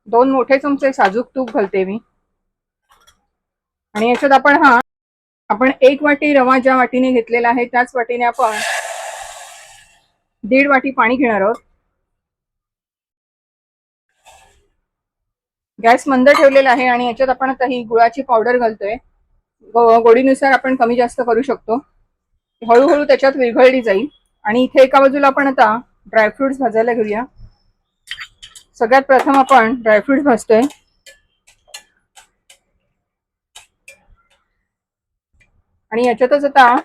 2 मोठे चमचे साजूक तूप घालते मी. आणि याच्यात आपण 1 वाटी रवा ज्या वाटीने घेतलेला आहे त्याच वाटीने आपण 1.5 वाटी पाणी घेणार आहोत. गॅस मंद ठेवलेला आहे आणि याच्यात आपण आता ही गुळाची पावडर घालतोय. गोडीनुसार आपण कमी जास्त करू शकतो. हळूहळू त्याच्यात विरघळली जाईल. आणि इथे एका बाजूला आपण आता ड्रायफ्रुट्स भाजायला घेऊया. सगळ्यात प्रथम आपण ड्रायफ्रुट्स भाजतोय. आणि याच्यातच आता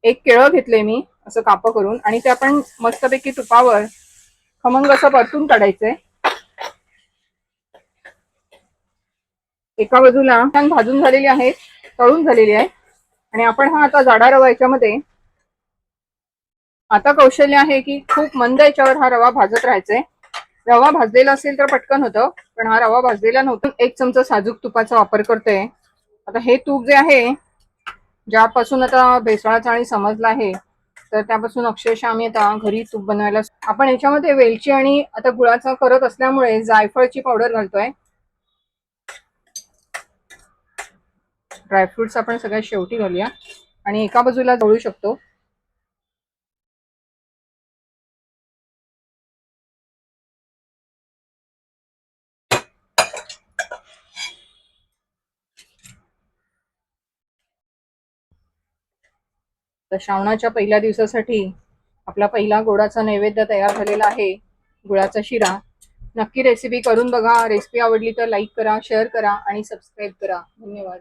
1 केळं घेतलंय मी असं कापं करून आणि ते आपण मस्तपैकी तुपावर खमंग असं परतून काढायचंय. एका बाजूला छान भाजून झालेली आहे, तळून झालेली आहे. आणि आपण आता जाडा रवा याच्यामध्ये, आता कौशल्य आहे की खूप मंद याच्यावर हा रवा भाजत राहायचंय. रवा भाजलेला असेल तर पटकन होतं, पण हा रवा भाजलेला नव्हता. 1 चमचा साजूक तुपाचा वापर करतोय. आता हे तूप जे आहे, ज्यापासून आता भेसळाचा आणि समजला आहे, तर त्यापासून अक्षरशः आम्ही आता घरी तूप बनवायला. आपण याच्यामध्ये वेलची आणि आता गुळाचा करत असल्यामुळे जायफळची पावडर घालतोय. ड्रायफ्रुट्स आपण सगळ्यात शेवटी घालूया आणि एका बाजूला जळू शकतो. तर श्रावणाच्या पहिल्या दिवसासाठी आपला पहिला गोडाचा नैवेद्य तयार झालेला आहे, गुळाचा शिरा. नक्की रेसिपी करून बघा. रेसिपी आवडली तर लाईक करा, शेअर करा आणि सबस्क्राईब करा. धन्यवाद.